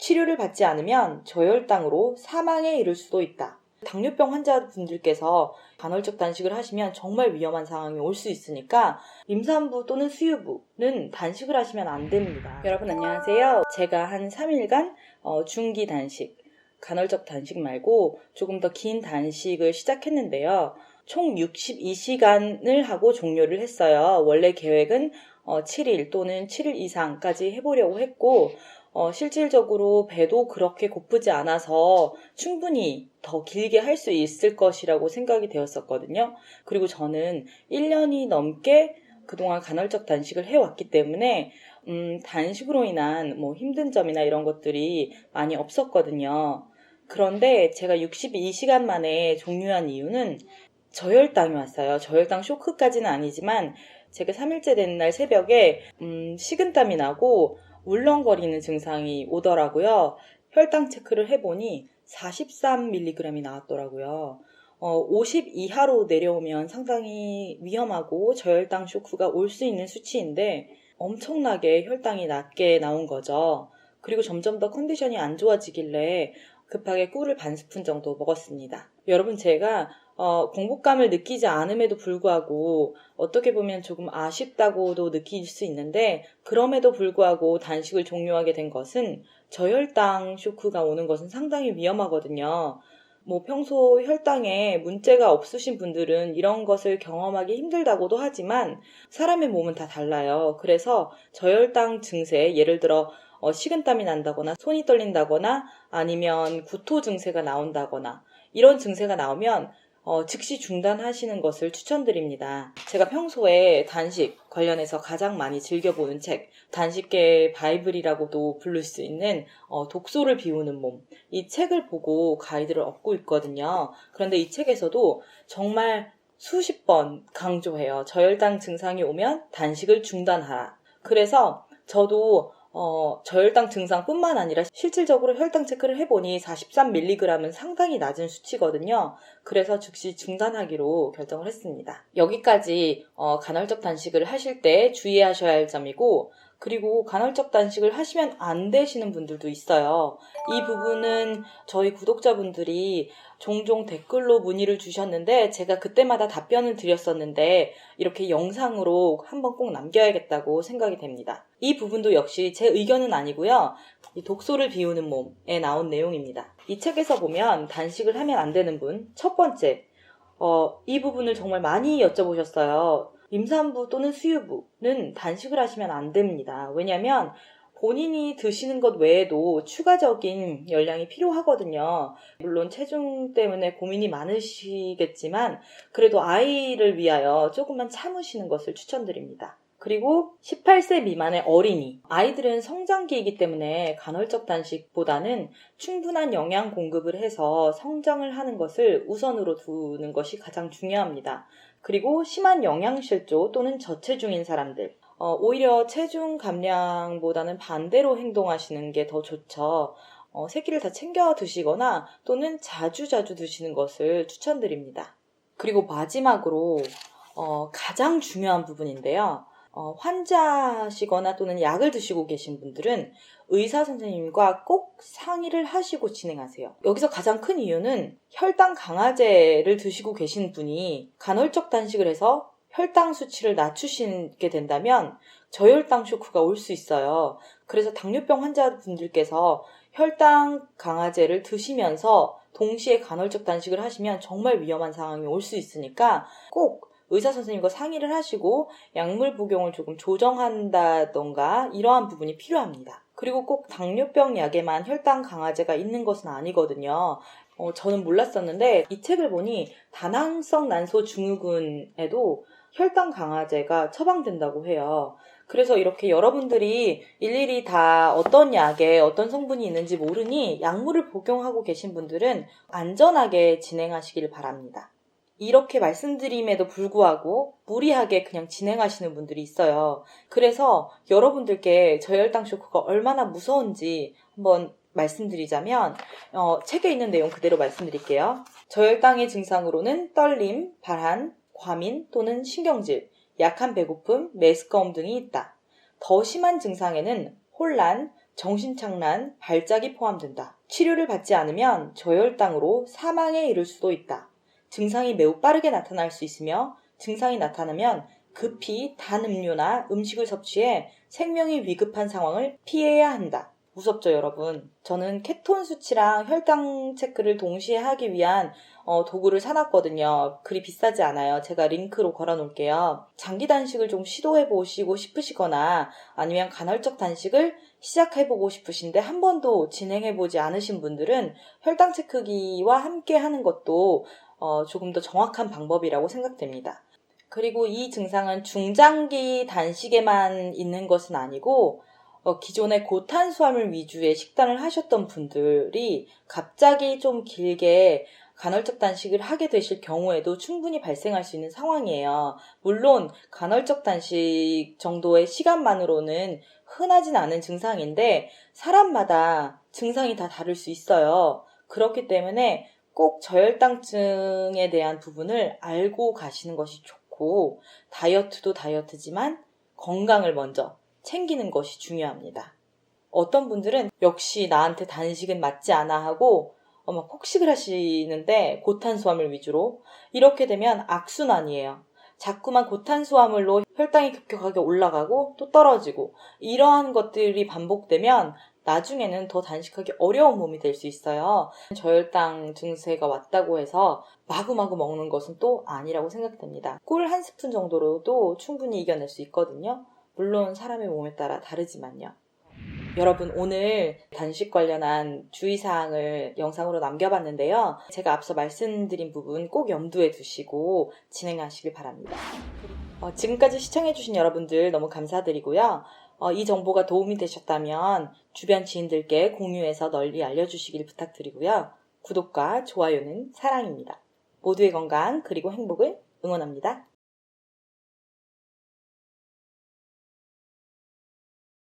치료를 받지 않으면 저혈당으로 사망에 이를 수도 있다. 당뇨병 환자분들께서 간헐적 단식을 하시면 정말 위험한 상황이 올 수 있으니까 임산부 또는 수유부는 단식을 하시면 안 됩니다. 여러분 안녕하세요. 제가 한 3일간 중기 단식, 간헐적 단식 말고 조금 더 긴 단식을 시작했는데요. 총 62시간을 하고 종료를 했어요. 원래 계획은 7일 또는 7일 이상까지 해보려고 했고 실질적으로 배도 그렇게 고프지 않아서 충분히 더 길게 할 수 있을 것이라고 생각이 되었었거든요. 그리고 저는 1년이 넘게 그동안 간헐적 단식을 해왔기 때문에 단식으로 인한 힘든 점이나 이런 것들이 많이 없었거든요. 그런데 제가 62시간 만에 종료한 이유는 저혈당이 왔어요. 저혈당 쇼크까지는 아니지만 제가 3일째 된 날 새벽에 식은땀이 나고 울렁거리는 증상이 오더라고요. 혈당 체크를 해보니 43mg이 나왔더라고요. 50 이하로 내려오면 상당히 위험하고 저혈당 쇼크가 올 수 있는 수치인데 엄청나게 혈당이 낮게 나온 거죠. 그리고 점점 더 컨디션이 안 좋아지길래 급하게 꿀을 반 스푼 정도 먹었습니다. 여러분 제가 공복감을 느끼지 않음에도 불구하고 어떻게 보면 조금 아쉽다고도 느낄 수 있는데 그럼에도 불구하고 단식을 종료하게 된 것은 저혈당 쇼크가 오는 것은 상당히 위험하거든요. 평소 혈당에 문제가 없으신 분들은 이런 것을 경험하기 힘들다고도 하지만 사람의 몸은 다 달라요. 그래서 저혈당 증세, 예를 들어 식은땀이 난다거나 손이 떨린다거나 아니면 구토 증세가 나온다거나 이런 증세가 나오면 즉시 중단하시는 것을 추천드립니다. 제가 평소에 단식 관련해서 가장 많이 즐겨보는 책, 단식계의 바이블이라고도 부를 수 있는 독소를 비우는 몸, 이 책을 보고 가이드를 얻고 있거든요. 그런데 이 책에서도 정말 수십 번 강조해요. 저혈당 증상이 오면 단식을 중단하라. 그래서 저도 저혈당 증상뿐만 아니라 실질적으로 혈당 체크를 해보니 43mg은 상당히 낮은 수치거든요. 그래서 즉시 중단하기로 결정을 했습니다. 여기까지 간헐적 단식을 하실 때 주의하셔야 할 점이고, 그리고 간헐적 단식을 하시면 안 되시는 분들도 있어요. 이 부분은 저희 구독자분들이 종종 댓글로 문의를 주셨는데 제가 그때마다 답변을 드렸었는데 이렇게 영상으로 한번 꼭 남겨야겠다고 생각이 됩니다. 이 부분도 역시 제 의견은 아니고요. 이 독소를 비우는 몸에 나온 내용입니다. 이 책에서 보면 단식을 하면 안 되는 분, 첫 번째, 이 부분을 정말 많이 여쭤보셨어요. 임산부 또는 수유부는 단식을 하시면 안 됩니다. 왜냐하면 본인이 드시는 것 외에도 추가적인 열량이 필요하거든요. 물론 체중 때문에 고민이 많으시겠지만 그래도 아이를 위하여 조금만 참으시는 것을 추천드립니다. 그리고 18세 미만의 어린이, 아이들은 성장기이기 때문에 간헐적 단식보다는 충분한 영양 공급을 해서 성장을 하는 것을 우선으로 두는 것이 가장 중요합니다. 그리고 심한 영양실조 또는 저체중인 사람들, 오히려 체중 감량보다는 반대로 행동하시는 게 더 좋죠. 세 끼를 다 챙겨 드시거나 또는 자주 드시는 것을 추천드립니다. 그리고 마지막으로 가장 중요한 부분인데요. 환자시거나 또는 약을 드시고 계신 분들은 의사 선생님과 꼭 상의를 하시고 진행하세요. 여기서 가장 큰 이유는 혈당 강화제를 드시고 계신 분이 간헐적 단식을 해서 혈당 수치를 낮추시게 된다면 저혈당 쇼크가 올 수 있어요. 그래서 당뇨병 환자분들께서 혈당 강화제를 드시면서 동시에 간헐적 단식을 하시면 정말 위험한 상황이 올 수 있으니까 꼭 의사 선생님과 상의를 하시고 약물 복용을 조금 조정한다던가 이러한 부분이 필요합니다. 그리고 꼭 당뇨병 약에만 혈당 강화제가 있는 것은 아니거든요. 저는 몰랐었는데 이 책을 보니 다낭성 난소 증후군에도 혈당 강화제가 처방된다고 해요. 그래서 이렇게 여러분들이 일일이 다 어떤 약에 어떤 성분이 있는지 모르니 약물을 복용하고 계신 분들은 안전하게 진행하시길 바랍니다. 이렇게 말씀드림에도 불구하고 무리하게 그냥 진행하시는 분들이 있어요. 그래서 여러분들께 저혈당 쇼크가 얼마나 무서운지 한번 말씀드리자면 책에 있는 내용 그대로 말씀드릴게요. 저혈당의 증상으로는 떨림, 발한, 과민 또는 신경질, 약한 배고픔, 메스꺼움 등이 있다. 더 심한 증상에는 혼란, 정신착란, 발작이 포함된다. 치료를 받지 않으면 저혈당으로 사망에 이를 수도 있다. 증상이 매우 빠르게 나타날 수 있으며 증상이 나타나면 급히 단 음료나 음식을 섭취해 생명이 위급한 상황을 피해야 한다. 무섭죠, 여러분? 저는 케톤 수치랑 혈당 체크를 동시에 하기 위한 도구를 사놨거든요. 그리 비싸지 않아요. 제가 링크로 걸어놓을게요. 장기 단식을 좀 시도해보시고 싶으시거나 아니면 간헐적 단식을 시작해보고 싶으신데 한 번도 진행해보지 않으신 분들은 혈당 체크기와 함께 하는 것도 조금 더 정확한 방법이라고 생각됩니다. 그리고 이 증상은 중장기 단식에만 있는 것은 아니고 기존에 고탄수화물 위주의 식단을 하셨던 분들이 갑자기 좀 길게 간헐적 단식을 하게 되실 경우에도 충분히 발생할 수 있는 상황이에요. 물론 간헐적 단식 정도의 시간만으로는 흔하진 않은 증상인데 사람마다 증상이 다 다를 수 있어요. 그렇기 때문에 꼭 저혈당증에 대한 부분을 알고 가시는 것이 좋고 다이어트도 다이어트지만 건강을 먼저 챙기는 것이 중요합니다. 어떤 분들은 역시 나한테 단식은 맞지 않아 하고 막 폭식을 하시는데 고탄수화물 위주로 이렇게 되면 악순환이에요. 자꾸만 고탄수화물로 혈당이 급격하게 올라가고 또 떨어지고 이러한 것들이 반복되면 나중에는 더 단식하기 어려운 몸이 될 수 있어요. 저혈당 증세가 왔다고 해서 마구마구 먹는 것은 또 아니라고 생각됩니다. 꿀 한 스푼 정도로도 충분히 이겨낼 수 있거든요. 물론 사람의 몸에 따라 다르지만요. 여러분, 오늘 단식 관련한 주의사항을 영상으로 남겨봤는데요. 제가 앞서 말씀드린 부분 꼭 염두에 두시고 진행하시길 바랍니다. 지금까지 시청해주신 여러분들 너무 감사드리고요. 이 정보가 도움이 되셨다면 주변 지인들께 공유해서 널리 알려주시길 부탁드리고요. 구독과 좋아요는 사랑입니다. 모두의 건강 그리고 행복을 응원합니다.